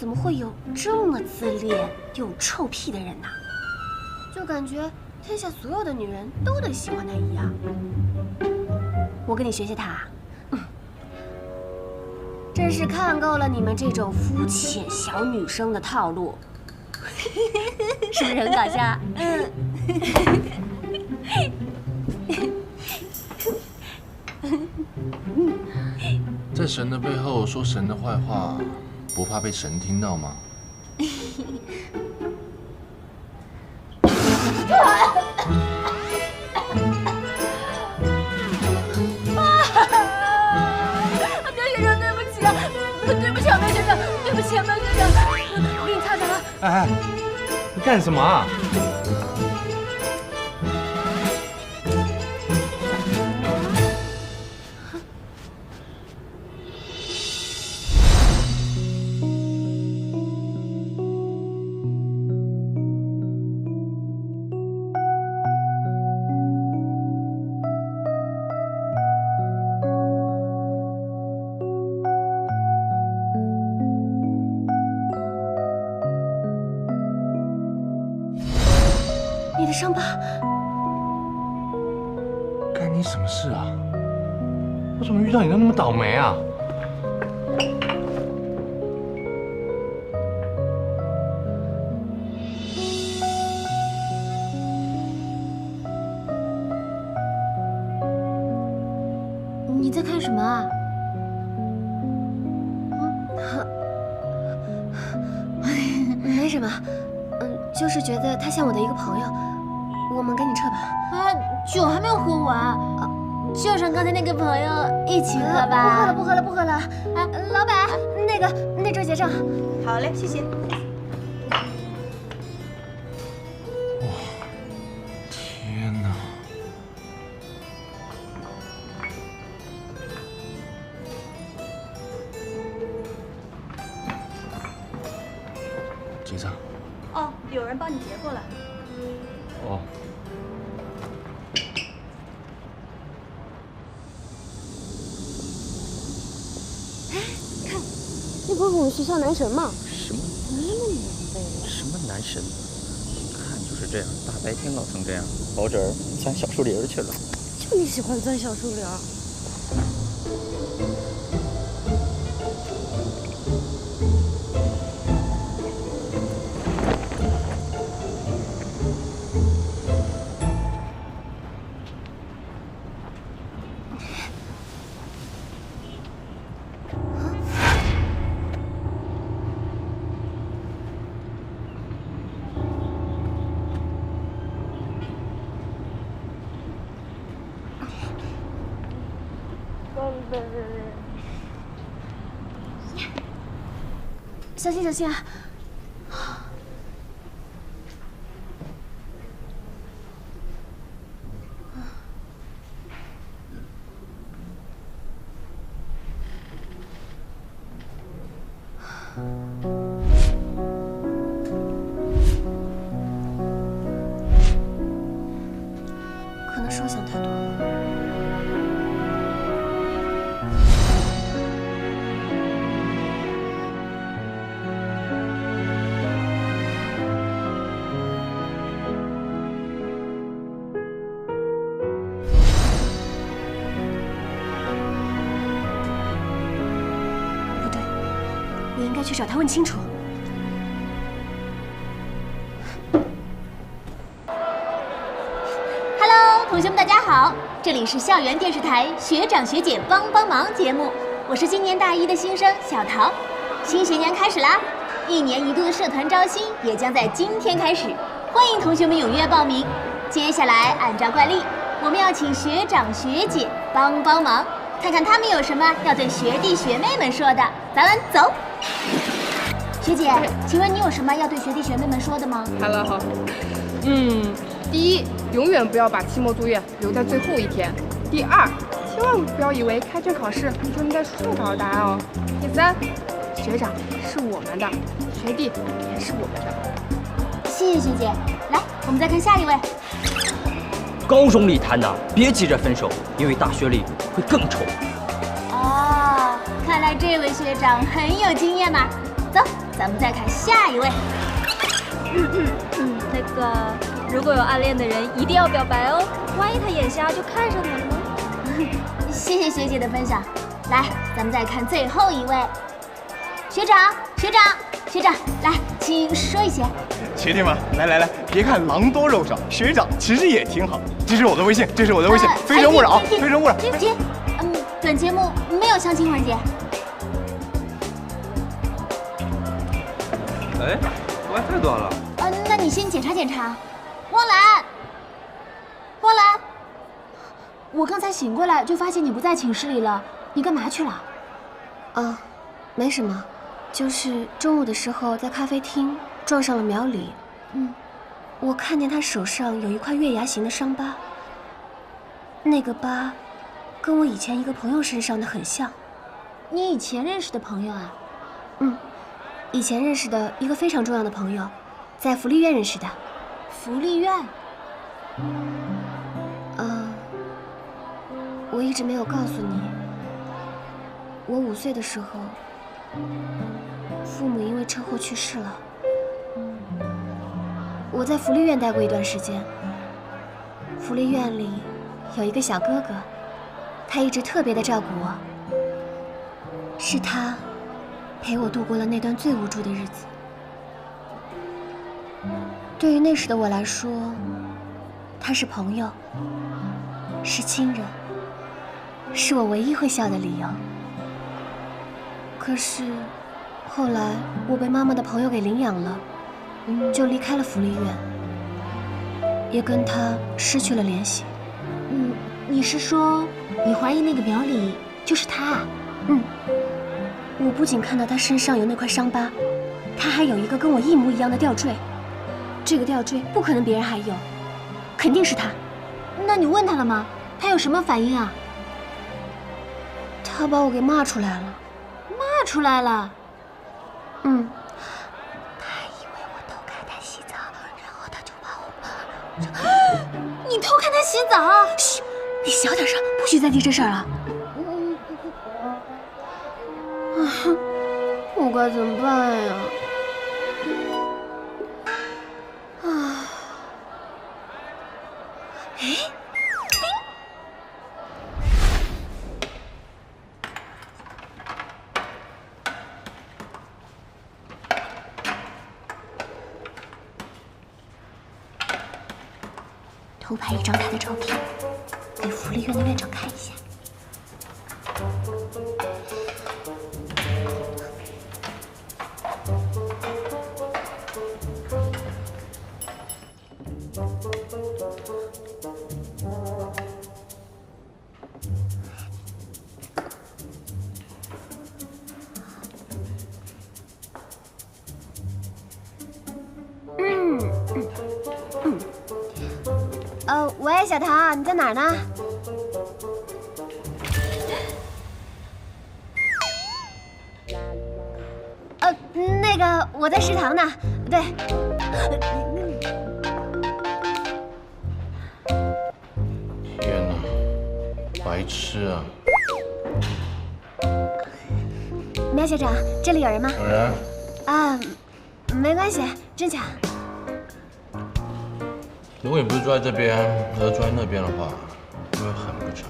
怎么会有这么自恋又臭屁的人呢？就感觉天下所有的女人都得喜欢他一样。我跟你学学他，真是看够了你们这种肤浅小女生的套路，是不是很搞笑？在神的背后说神的坏话，不怕被神听到吗？苗学长，对不起啊，对不起啊，苗学长，对不起啊，苗学长，我给你擦擦啊。哎，你干什么啊？你的伤疤，干你什么事啊？我怎么遇到你那么倒霉啊？你在看什么啊？没什么，就是觉得他像我的一个朋友，我们赶紧撤吧。啊，酒还没有喝完，就剩刚才那个朋友一起喝吧。不喝了，不喝了。啊，老板，那周结账。好嘞，谢谢。天哪！结账。哦，有人帮你结过了。哦。看，那不是我们学校男神吗？什么？什么男神？一看就是这样，大白天老成这样，跑这儿钻小树林去了。就你喜欢钻小树林。小心，小心啊！可能是我想太多了。不对，我应该去找他问清楚。同学们，大家好，这里是校园电视台学长学姐帮帮忙节目，我是今年大一的新生小桃。新学年开始啦，1年1度的社团招新也将在今天开始，欢迎同学们踊跃报名。接下来按照惯例，我们要请学长学姐帮帮忙，看看他们有什么要对学弟学妹们说的。咱们走。学姐，请问你有什么要对学弟学妹们说的吗？好了，好。第一，永远不要把期末作业留在最后一天。第二，千万不要以为开卷考试就能在书上找到答案哦。第三，学长是我们的，学弟也是我们的。谢谢学姐。来，我们再看下一位。高中里谈的，别急着分手，因为大学里会更臭。哦，看来这位学长很有经验嘛。走，咱们再看下一位。那个，如果有暗恋的人，一定要表白哦，万一他眼瞎就看上你了呢？谢谢学姐的分享。来，咱们再看最后一位。学长，来，请说一些。学弟们，来，别看狼多肉少，学长其实也挺好。这是我的微信，非诚勿扰，非诚勿扰。姐，本节目没有相亲环节。哎，WiFi 断了。那你先检查。汪兰，我刚才醒过来就发现你不在寝室里了，你干嘛去了？啊，没什么，就是中午的时候在咖啡厅撞上了苗里。我看见他手上有一块月牙形的伤疤，那个疤跟我以前一个朋友身上的很像。你以前认识的朋友啊？以前认识的一个非常重要的朋友，在福利院认识的。福利院？我一直没有告诉你，我5岁的时候，父母因为车祸去世了。我在福利院待过一段时间，福利院里有一个小哥哥，他一直特别的照顾我，是他陪我度过了那段最无助的日子。对于那时的我来说，他是朋友，是亲人，是我唯一会笑的理由。可是后来我被妈妈的朋友给领养了，就离开了福利院，也跟他失去了联系。你是说你怀疑那个苗里就是他啊？我不仅看到他身上有那块伤疤，他还有一个跟我一模一样的吊坠。这个吊坠不可能别人还有，肯定是他。那你问他了吗？他有什么反应啊？他把我给骂出来了。骂出来了？他以为我偷看他洗澡，然后他就把我骂了。你偷看他洗澡？嘘，你小点声，不许再提这事儿了。我该怎么办呀？偷拍一张他的照片，给福利院的院长看一下。喂，小桃，你在哪儿呢？那个我在食堂呢。对。天哪，白痴啊！苗学长，这里有人吗？有人。啊，没关系，真巧。如果你不是坐在这边，而是坐在那边的话，就会很不巧。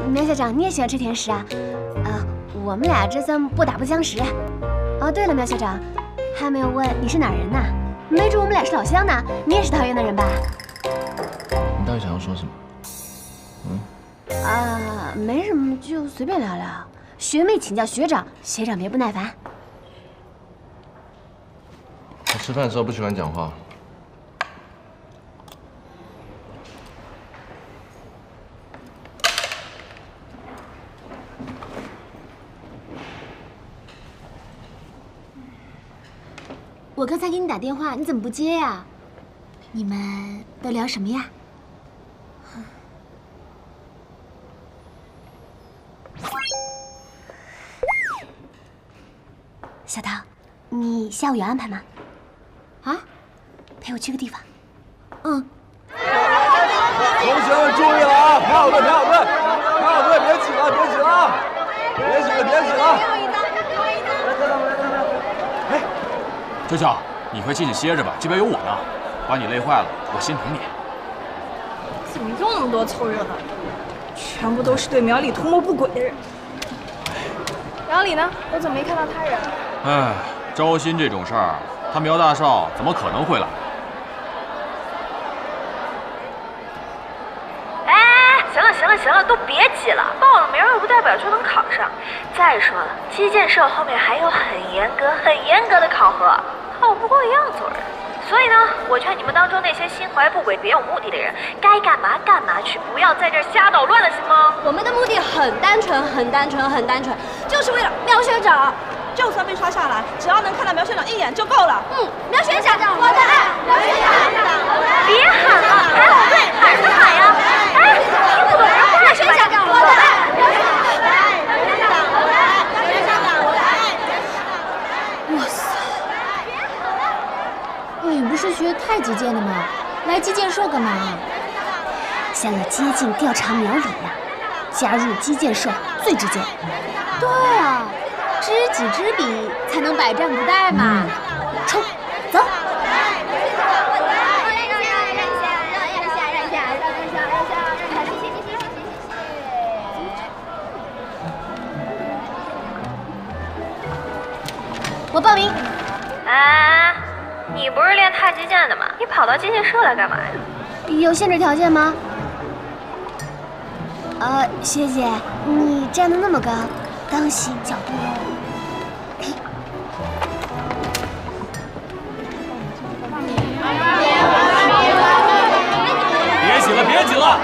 苗校长，你也喜欢吃甜食啊？我们俩这算不打不相识。哦，对了，苗校长，还没有问你是哪儿人呢？没准我们俩是老乡呢。你也是桃园的人吧？你到底想要说什么？没什么，就随便聊聊。学妹请教学长，学长别不耐烦。我吃饭的时候不喜欢讲话。我刚才给你打电话，你怎么不接呀？你们都聊什么呀？小桃，你下午有安排吗？啊？陪我去个地方。嗯。同学们注意了啊！排好队，排好队，排好队，别挤了，别挤了，别挤了，别挤了。哎，秋秋，你快进去歇着吧，这边有我呢。把你累坏了，我心疼你。怎么又那么多凑热闹？全部都是对苗里图谋不轨的人。苗里呢？我怎么没看到他人？哎，招新这种事儿，他苗大少怎么可能会来？行了，都别急了，报了名又不代表就能考上。再说了，基建社后面还有很严格的考核，考不过一样走人。所以呢，我劝你们当中那些心怀不轨、别有目的的人，该干嘛干嘛去，不要在这儿瞎捣乱了，行吗？我们的目的很单纯，就是为了苗学长。就算被刷下来，只要能看到苗学长一眼就够了。苗学长，我的爱，苗学长，别喊了，排好队，喊什么喊呀？哎，听不懂人话是吧？苗学长，我的爱，苗学长，我的爱，苗学长，我的爱，苗学长，我的爱。哇塞！你不是学太极剑的吗？来基建社干嘛？想要接近调查苗里呀，加入基建社最直接。对啊。知己知彼，才能百战不殆嘛！冲，走！我报名。哎，你不是练太极剑的吗？你跑到基建社来干嘛呀？有限制条件吗？学姐，你站得那么高。当心角度哦！别挤了，别挤了！